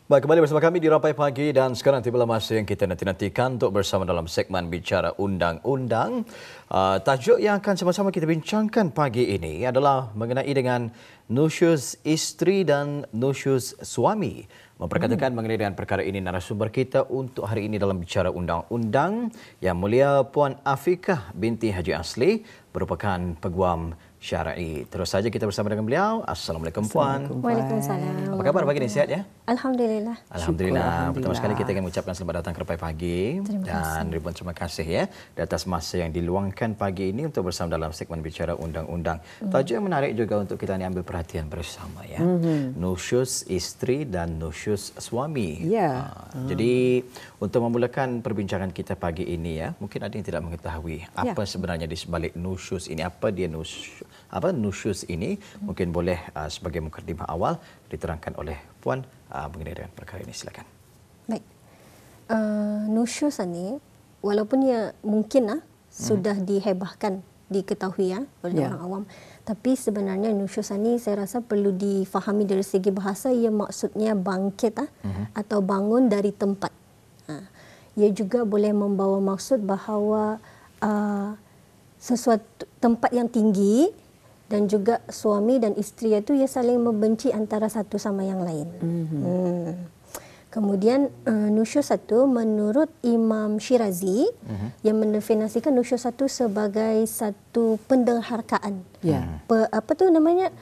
Baik, kembali bersama kami di Rampai Pagi dan sekarang tibalah masa yang kita nanti-nantikan untuk bersama dalam segmen Bicara Undang-Undang. Tajuk yang akan sama-sama kita bincangkan pagi ini adalah mengenai dengan nusyuz isteri dan nusyuz suami. Memperkatakan mengenai dengan perkara ini narasumber kita untuk hari ini dalam Bicara Undang-Undang Yang Mulia Puan Afiqah binti Haji Asli merupakan peguam syar'i. Terus saja kita bersama dengan beliau. Assalamualaikum Puan. Waalaikumsalam. Apa khabar pagi ini? Sihat ya? Alhamdulillah. Alhamdulillah. Pertama sekali kita ingin mengucapkan selamat datang ke Rampai Pagi. Dan ribuan terima kasih ya di atas masa yang diluangkan pagi ini untuk bersama dalam segmen Bicara Undang-Undang. Tajuk yang menarik juga untuk kita ni ambil perhatian bersama ya. Nusyuz isteri dan nusyuz suami. Jadi untuk memulakan perbincangan kita pagi ini ya, mungkin ada yang tidak mengetahui apa sebenarnya di sebalik nusyuz ini, apa dia nusyuz ini, mungkin boleh sebagai mukadimah awal diterangkan oleh Puan mengenai dengan perkara ini. Silakan. Baik. Nusyuz ini walaupun ia mungkin sudah dihebahkan, diketahui oleh orang awam, tapi sebenarnya nusyuz ini saya rasa perlu difahami dari segi bahasa. Ia maksudnya bangkit atau bangun dari tempat. Ia juga boleh membawa maksud bahawa sesuatu tempat yang tinggi dan juga suami dan isteri itu ia saling membenci antara satu sama yang lain. Kemudian nusyuz satu menurut Imam Syirazi yang mendefinisikan nusyuz satu sebagai satu penderhakaan. Apa tu namanya?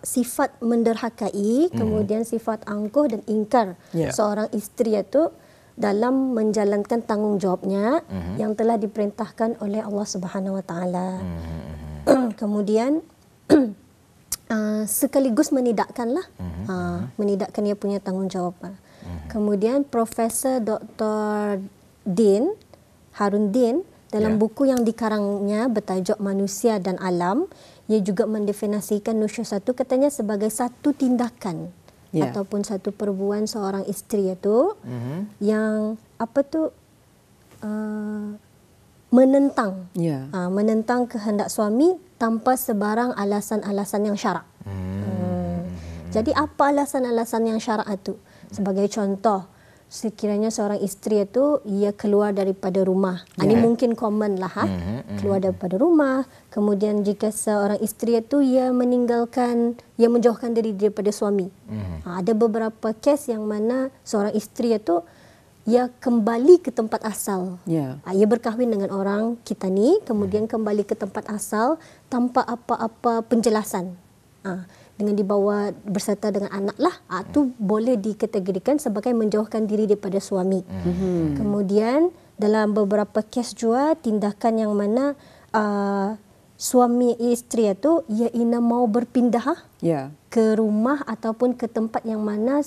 Sifat menderhakai, kemudian sifat angkuh dan ingkar seorang isteri itu dalam menjalankan tanggungjawabnya yang telah diperintahkan oleh Allah Subhanahu Wa Taala. Kemudian sekaligus menidakkanlah, menidakkan ia punya tanggungjawab. Kemudian Profesor Dr. Din Harun Din dalam buku yang dikarangnya bertajuk Manusia dan Alam, ia juga mendefinisikan nusyuz satu katanya sebagai satu tindakan ataupun satu perbuatan seorang isteri itu yang menentang menentang kehendak suami tanpa sebarang alasan-alasan yang syarak. Jadi apa alasan-alasan yang syarak itu? Sebagai contoh, sekiranya seorang isteri itu ia keluar daripada rumah. Ini mungkin common lah, keluar daripada rumah. Kemudian jika seorang isteri itu ia menjauhkan diri daripada suami. Ada beberapa kes yang mana seorang isteri itu ia kembali ke tempat asal. Ia berkahwin dengan orang kita ni, kemudian kembali ke tempat asal tanpa apa-apa penjelasan. Dengan dibawa berserta dengan anak lah, itu boleh dikategorikan sebagai menjauhkan diri daripada suami. Kemudian dalam beberapa kes juga tindakan yang mana suami isteri itu ia ingin mau berpindah ke rumah ataupun ke tempat yang mana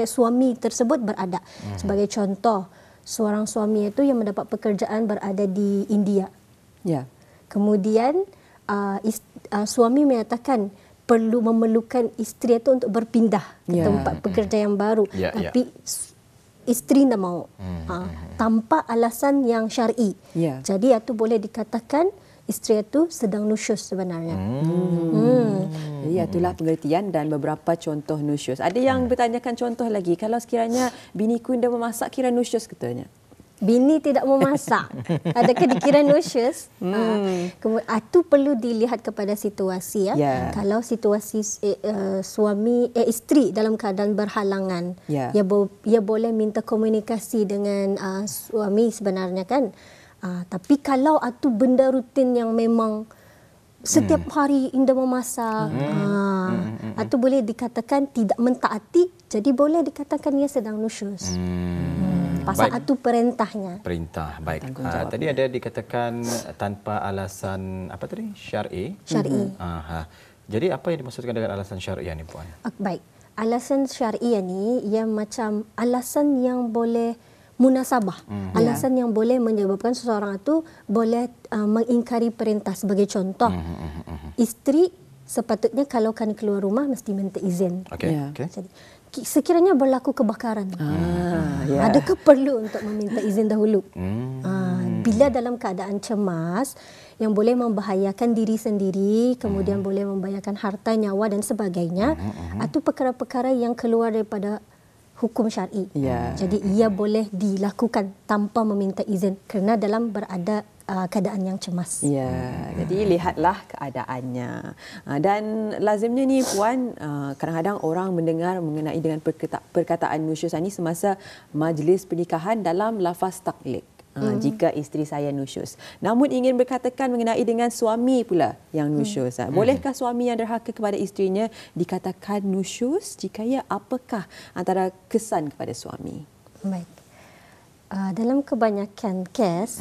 suami tersebut berada. Sebagai contoh, seorang suami itu yang mendapat pekerjaan berada di India. Kemudian suami menyatakan perlu memerlukan isteri itu untuk berpindah ke tempat pekerja yang baru. Tapi isteri tidak mau. Tanpa alasan yang syar'i. Jadi itu boleh dikatakan isteri itu sedang nusyuz sebenarnya. Jadi itulah pengertian dan beberapa contoh nusyuz. Ada yang bertanyakan contoh lagi. Kalau sekiranya biniku dah memasak, kira nusyuz katanya. Bini tidak memasak, adakah dikira nusyuz? Itu perlu dilihat kepada situasi. Kalau situasi isteri dalam keadaan berhalangan, ia boleh minta komunikasi dengan suami sebenarnya kan. Tapi kalau itu benda rutin yang memang setiap hari Indah memasak, itu boleh dikatakan tidak mentaati, jadi boleh dikatakan ia sedang nusyuz. Pasal itu perintahnya. Perintah, baik. Tadi ada dikatakan tanpa alasan apa tadi? Syar'i. Jadi apa yang dimaksudkan dengan alasan syar'i ni, Puan? Baik. Alasan syar'i ni ia macam alasan yang boleh munasabah. Alasan yang boleh menyebabkan seseorang itu boleh mengingkari perintah. Sebagai contoh, isteri sepatutnya kalau kan keluar rumah mesti minta izin. Jadi, sekiranya berlaku kebakaran, adakah perlu untuk meminta izin dahulu? Bila dalam keadaan cemas, yang boleh membahayakan diri sendiri, kemudian boleh membahayakan harta, nyawa dan sebagainya, atau perkara-perkara yang keluar daripada hukum syar'i. Jadi ia boleh dilakukan tanpa meminta izin kerana dalam berada keadaan yang cemas. Jadi lihatlah keadaannya. Dan lazimnya ni Puan, kadang-kadang orang mendengar mengenai dengan perkataan nusyus ini semasa majlis pernikahan dalam lafaz taklid. Jika isteri saya nusyus. Namun ingin berkatakan mengenai dengan suami pula yang nusyus. Bolehkah suami yang derhaka kepada isterinya dikatakan nusyus? Jika ya, apakah antara kesan kepada suami? Baik. Dalam kebanyakan kes,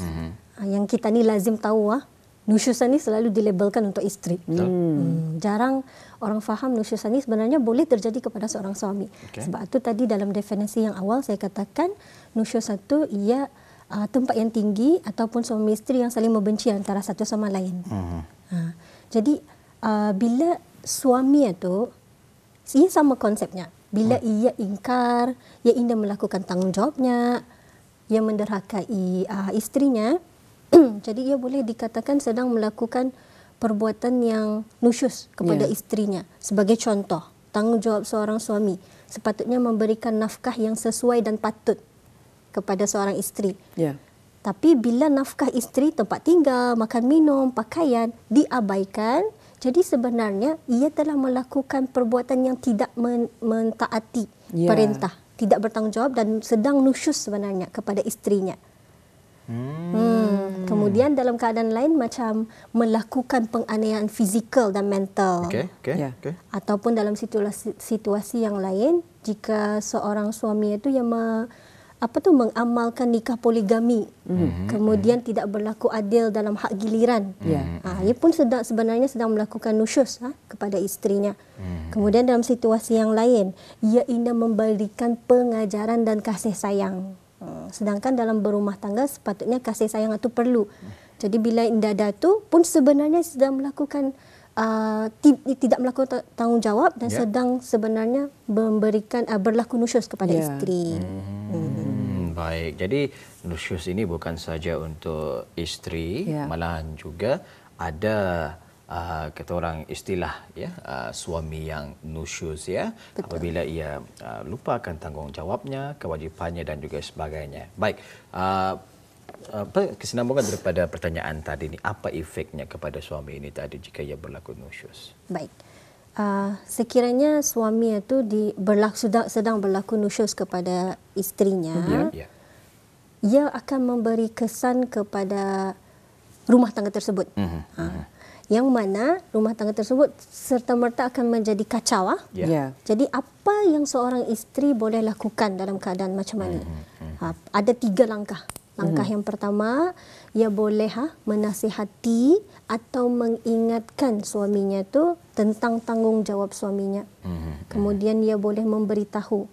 yang kita ni lazim tahu, nusyusan ni selalu dilabelkan untuk isteri. Jarang orang faham nusyusan ni sebenarnya boleh terjadi kepada seorang suami. Sebab itu tadi dalam definisi yang awal saya katakan nusyus itu ia tempat yang tinggi ataupun suami isteri yang saling membenci antara satu sama lain. Jadi bila suami itu, ia sama konsepnya. Bila ia ingkar, ia ingin melakukan tanggungjawabnya, ia menderhakai isterinya, jadi ia boleh dikatakan sedang melakukan perbuatan yang nusyus kepada isterinya. Sebagai contoh, tanggungjawab seorang suami sepatutnya memberikan nafkah yang sesuai dan patut kepada seorang isteri. Tapi bila nafkah isteri, tempat tinggal, makan minum, pakaian diabaikan, jadi sebenarnya ia telah melakukan perbuatan yang tidak mentaati perintah, tidak bertanggungjawab dan sedang nusyus sebenarnya kepada isterinya. Kemudian dalam keadaan lain macam melakukan penganiayaan fizikal dan mental. Ataupun dalam situasi yang lain, jika seorang suami itu yang mengamalkan nikah poligami, kemudian tidak berlaku adil dalam hak giliran, ia pun sebenarnya sedang melakukan nusyus kepada isterinya. Kemudian dalam situasi yang lain, ia ingin memberikan pengajaran dan kasih sayang. Sedangkan dalam berumah tangga sepatutnya kasih sayang itu perlu. Jadi bila tidak ada itu pun sebenarnya sedang melakukan tidak melakukan tanggungjawab dan sedang sebenarnya memberikan berlaku nusyus kepada isteri. Baik, jadi nusyus ini bukan saja untuk isteri, malahan juga ada kata orang istilah suami yang nusyus apabila ia lupakan tanggungjawabnya, kewajipannya dan juga sebagainya. Baik, kesinambungan daripada pertanyaan tadi ni, apa efeknya kepada suami ini tadi jika ia berlaku nusyus? Baik. Sekiranya suami itu sedang berlaku nusyus kepada isterinya, ia akan memberi kesan kepada rumah tangga tersebut. Yang mana rumah tangga tersebut serta-merta akan menjadi kacau. Jadi apa yang seorang isteri boleh lakukan dalam keadaan macam ini? Ada 3 langkah. Langkah yang pertama, ia boleh menasihati atau mengingatkan suaminya itu tentang tanggungjawab suaminya. Kemudian ia boleh memberitahu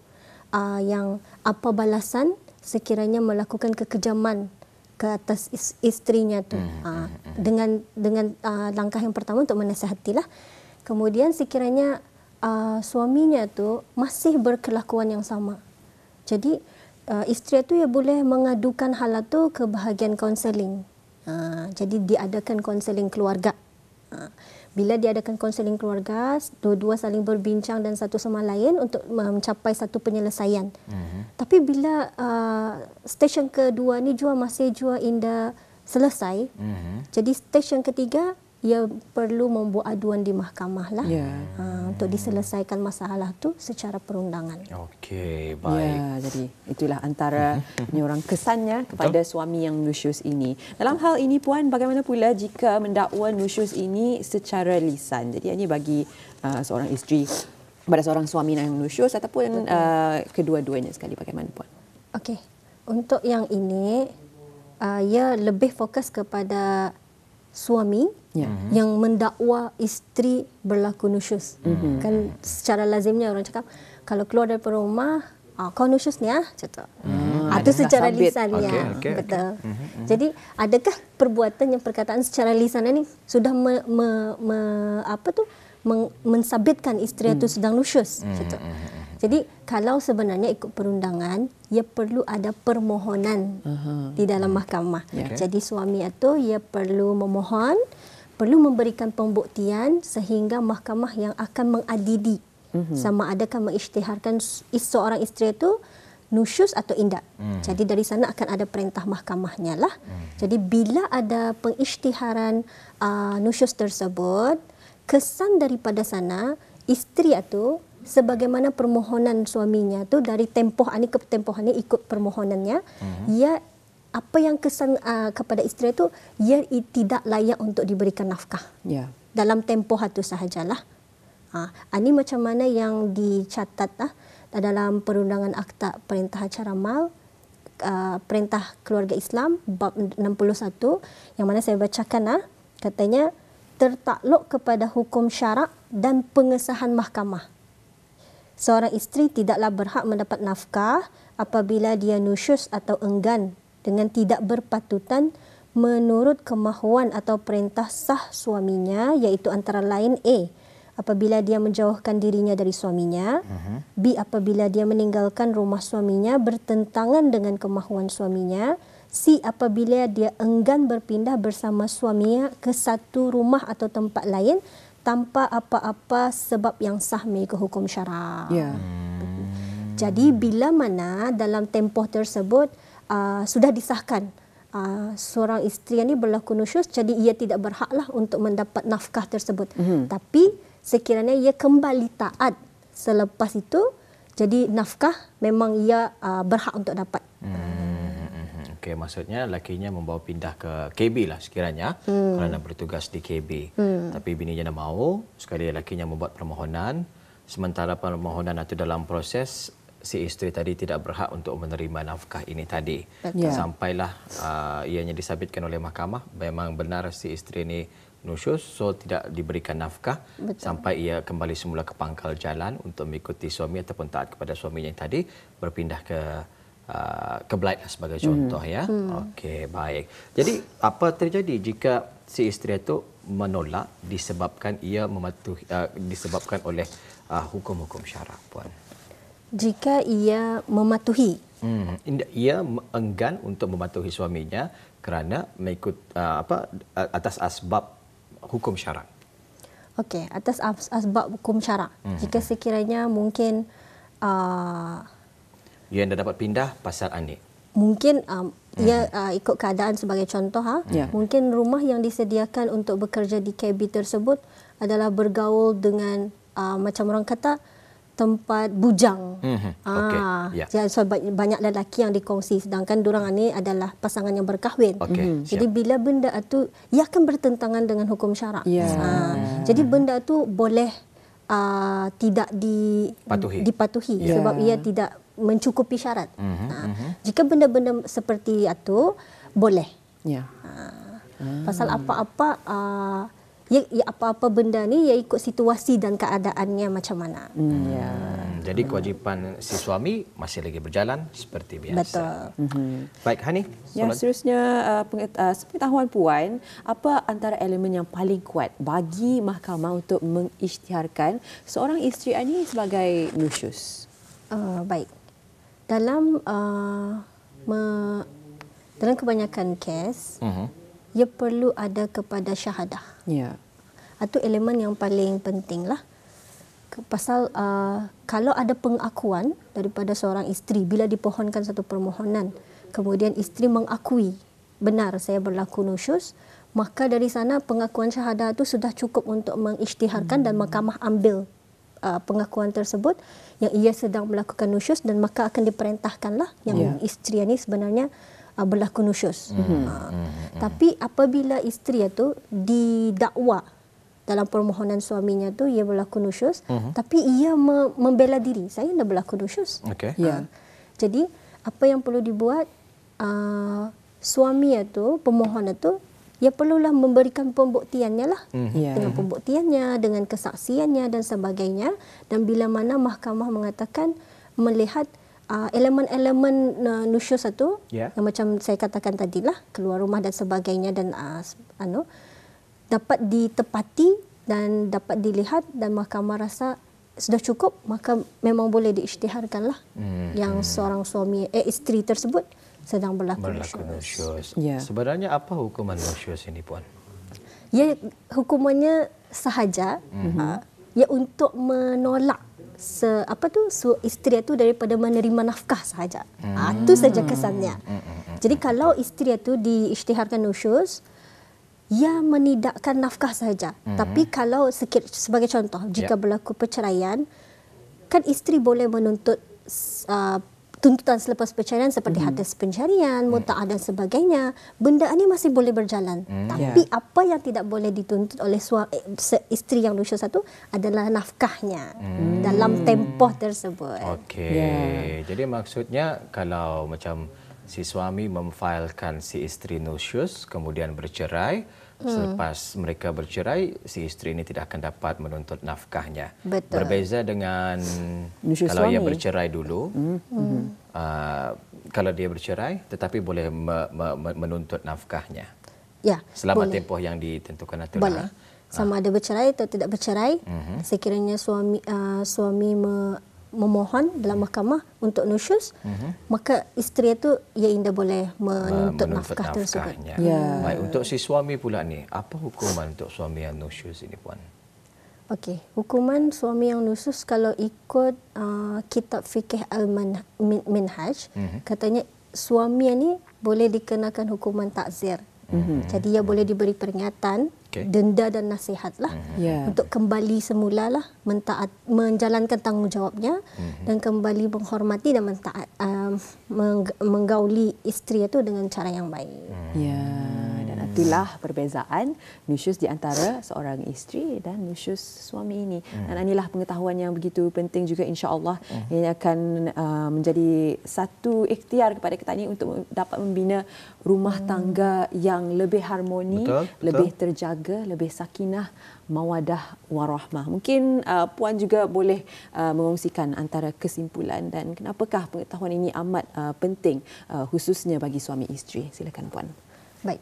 yang apa balasan sekiranya melakukan kekejaman ke atas isterinya tu. Dengan langkah yang pertama untuk menasihatilah. Kemudian sekiranya suaminya tu masih berkelakuan yang sama, jadi isteri tu ia boleh mengadukan hal itu ke bahagian kaunseling. Jadi diadakan kaunseling keluarga. Bila diadakan kaunseling keluarga, dua-dua saling berbincang dan satu sama lain untuk mencapai satu penyelesaian. Tapi bila stesen kedua ni masih indah selesai, jadi stesen ketiga ia perlu membuat aduan di mahkamah lah untuk diselesaikan masalah tu secara perundangan. Okey, baik. Jadi itulah antara orang kesannya kepada suami yang nusyus ini. Dalam hal ini Puan, bagaimana pula jika mendakwa nusyus ini secara lisan? Jadi ini bagi seorang isteri pada seorang suami yang nusyus ataupun kedua-duanya sekali, bagaimana Puan? Okey. Untuk yang ini ia lebih fokus kepada suami yang mendakwa isteri berlaku nusyus. Kan secara lazimnya orang cakap kalau keluar dari rumah, kau nusyus ni macam tu. Itu secara lisan betul. Jadi adakah perbuatan yang perkataan secara lisan ini sudah mensabitkan isteri itu sedang nusyus? Macam tu. Jadi kalau sebenarnya ikut perundangan, ia perlu ada permohonan di dalam mahkamah. Jadi suami itu ia perlu memohon, perlu memberikan pembuktian sehingga mahkamah yang akan mengadili sama adakah mengisytiharkan seorang isteri itu nusyus atau indak. Jadi dari sana akan ada perintah mahkamahnya lah. Jadi bila ada pengisytiharan nusyus tersebut, kesan daripada sana isteri itu sebagaimana permohonan suaminya tu dari tempoh ani ke tempoh ani ikut permohonannya, ia apa yang kesan kepada isteri itu ia tidak layak untuk diberikan nafkah. Dalam tempoh itu sahajalah. Ini macam mana yang dicatat dalam perundangan Akta Perintah Acara Mal Perintah Keluarga Islam bab 61 yang mana saya bacakan katanya tertakluk kepada hukum syarak dan pengesahan mahkamah. Seorang isteri tidaklah berhak mendapat nafkah apabila dia nusyus atau enggan dengan tidak berpatutan menurut kemahuan atau perintah sah suaminya, iaitu antara lain A. apabila dia menjauhkan dirinya dari suaminya, B. apabila dia meninggalkan rumah suaminya bertentangan dengan kemahuan suaminya, C. apabila dia enggan berpindah bersama suaminya ke satu rumah atau tempat lain tanpa apa-apa sebab yang sah mengikut hukum syarak. Jadi bila mana dalam tempoh tersebut sudah disahkan seorang isteri ini berlaku nusyus, jadi ia tidak berhaklah untuk mendapat nafkah tersebut. Tapi sekiranya ia kembali taat selepas itu, jadi nafkah memang ia berhak untuk dapat. Okey, maksudnya lakinya membawa pindah ke KB lah sekiranya kerana bertugas di KB. Tapi bininya dah mahu, sekali lakinya membuat permohonan, sementara permohonan itu dalam proses, si isteri tadi tidak berhak untuk menerima nafkah ini tadi. Sampailah ianya disabitkan oleh mahkamah memang benar si isteri ini nusyus, so tidak diberikan nafkah sampai ia kembali semula ke pangkal jalan untuk mengikuti suami ataupun taat kepada suaminya yang tadi berpindah ke Blight sebagai contoh ya. Okey, baik. Jadi apa terjadi jika si isteri itu menolak disebabkan ia mematuhi disebabkan oleh hukum-hukum syarak, puan? Jika ia mematuhi, ia enggan untuk mematuhi suaminya kerana mengikut atas asbab hukum syarak. Okey, atas asbab hukum syarak. Jika sekiranya mungkin ia dah dapat pindah pasal anik. Mungkin ia ikut keadaan sebagai contoh mungkin rumah yang disediakan untuk bekerja di KB tersebut adalah bergaul dengan macam orang kata tempat bujang. So banyak lelaki yang dikongsi sedangkan diorang ini adalah pasangan yang berkahwin. Jadi bila benda itu ia akan bertentangan dengan hukum syarak. Jadi benda itu boleh tidak dipatuhi sebab ia tidak mencukupi syarat. Jika benda-benda seperti itu boleh. Pasal apa-apa apa-apa benda ni ia ikut situasi dan keadaannya macam mana. Jadi kewajipan si suami masih lagi berjalan seperti biasa. Betul. Baik, Hani. Seterusnya sepengetahuan puan, apa antara elemen yang paling kuat bagi mahkamah untuk mengisytiharkan seorang isteri ini sebagai nusyus? Baik. Dalam kebanyakan kes, ia perlu ada kepada syahadah. Itu elemen yang paling penting lah. Pasal kalau ada pengakuan daripada seorang isteri bila dipohonkan satu permohonan, kemudian isteri mengakui benar saya berlaku nusyus, maka dari sana pengakuan syahadah itu sudah cukup untuk mengisytiharkan dan mahkamah ambil pengakuan tersebut yang ia sedang melakukan nusyus dan maka akan diperintahkanlah yang isteri ini sebenarnya berlaku nusyus. Tapi apabila isteri itu didakwa dalam permohonan suaminya tu ia berlaku nusyus, tapi ia membela diri, saya dah berlaku nusyus. Jadi apa yang perlu dibuat, suami itu, pemohon itu, ia perlulah memberikan pembuktiannya lah. Dengan pembuktiannya, dengan kesaksiannya dan sebagainya. Dan bila mana mahkamah mengatakan melihat elemen-elemen nusyus itu, yang macam saya katakan tadilah, keluar rumah dan sebagainya dan dapat ditepati dan dapat dilihat dan mahkamah rasa sudah cukup, maka memang boleh diisytiharkanlah yang seorang suami isteri tersebut sedang berlaku nusyuz. Ya. Sebenarnya apa hukuman nusyuz ini, Puan? Ya, hukumannya sahaja ya untuk menolak isteri itu daripada menerima nafkah sahaja. Itu saja kesannya. Jadi kalau isteri itu diisytiharkan nusyuz, ia menidakkan nafkah sahaja. Tapi kalau sebagai contoh, jika berlaku perceraian, kan isteri boleh menuntut tuntutan selepas perceraian seperti hadis pencarian, muta'ah dan sebagainya. Benda ini masih boleh berjalan. Tapi apa yang tidak boleh dituntut oleh isteri yang nusyuz itu adalah nafkahnya dalam tempoh tersebut. Okey. Jadi maksudnya kalau macam si suami memfailkan si isteri nusyuz kemudian bercerai, selepas mereka bercerai si isteri ini tidak akan dapat menuntut nafkahnya. Betul. Berbeza dengan kalau ia bercerai dulu, kalau dia bercerai tetapi boleh menuntut nafkahnya. Ya, selama boleh. tempoh yang ditentukan itu. Boleh. Sama ada bercerai atau tidak bercerai, sekiranya suami memohon dalam mahkamah untuk nusyuz, maka isteri itu ia indah boleh menuntut nafkah tersebut. Ya. Baik, untuk si suami pula ni, apa hukuman untuk suami yang nusyuz ini, Puan? Okey, hukuman suami yang nusyuz kalau ikut kitab fikih Al-Minhaj, katanya suami ini boleh dikenakan hukuman takzir. Jadi ia boleh diberi peringatan, denda dan nasihatlah untuk kembali semula lah menjalankan tanggungjawabnya dan kembali menghormati dan menggauli isteri itu dengan cara yang baik. Ya, dan itulah perbezaan nusyuz di antara seorang isteri dan nusyuz suami ini. Dan inilah pengetahuan yang begitu penting juga, insya-Allah ini akan menjadi satu ikhtiar kepada kita ini untuk dapat membina rumah tangga yang lebih harmoni, lebih terjaga, lebih sakinah, mawadah warahmah. Mungkin Puan juga boleh mengongsikan antara kesimpulan dan kenapakah pengetahuan ini amat penting khususnya bagi suami isteri. Silakan Puan. Baik.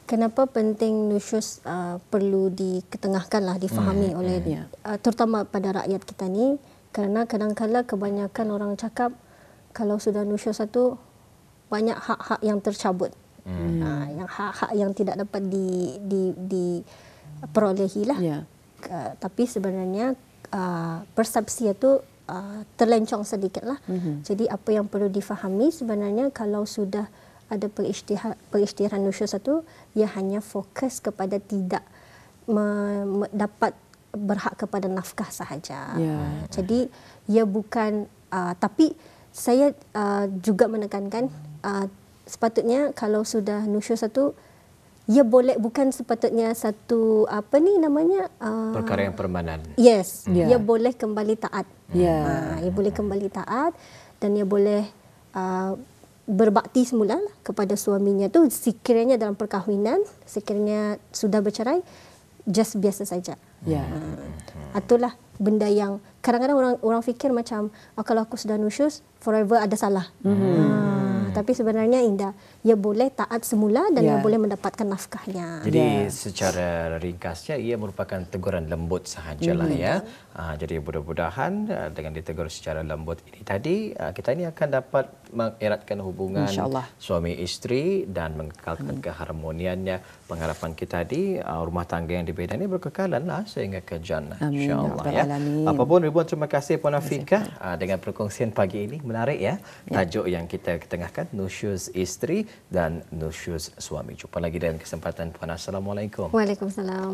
Kenapa penting nusyuz perlu diketengahkanlah, difahami oleh terutama pada rakyat kita ni, kerana kadang-kadang kebanyakan orang cakap kalau sudah nusyuz satu banyak hak-hak yang tercabut. Yang hak-hak yang tidak dapat diperolehi lah. Tapi sebenarnya persepsi itu terlencong sedikit lah. Jadi apa yang perlu difahami sebenarnya kalau sudah ada perisytiharan nusyuz itu, ia hanya fokus kepada tidak dapat berhak kepada nafkah sahaja. Jadi ia bukan, tapi saya juga menekankan sepatutnya kalau sudah nusyuz itu, ia boleh, bukan sepatutnya satu perkara yang permanen. Yes, ia boleh kembali taat. Ia boleh kembali taat dan ia boleh berbakti semula kepada suaminya tu sekiranya dalam perkahwinan, sekiranya sudah bercerai, just biasa saja. Itulah benda yang kadang-kadang orang fikir macam kalau aku sudah nusyuz forever ada salah. Tapi sebenarnya indah, ia boleh taat semula dan ia boleh mendapatkan nafkahnya. Jadi secara ringkasnya ia merupakan teguran lembut sahajalah ya. Jadi mudah-mudahan dengan ditegur secara lembut ini tadi, kita ini akan dapat mengeratkan hubungan suami isteri dan mengekalkan keharmoniannya. Pengharapan kita di rumah tangga yang dibina ini berkekalanlah sehingga ke jannah, insya-Allah ya. Apapun ribuan terima kasih Puan Afiqah dengan perkongsian pagi ini, menarik ya. Tajuk yang kita ketengahkan, nusyuz isteri dan nusyuz suami. Jumpa lagi dalam kesempatan Puan. Assalamualaikum. Waalaikumsalam.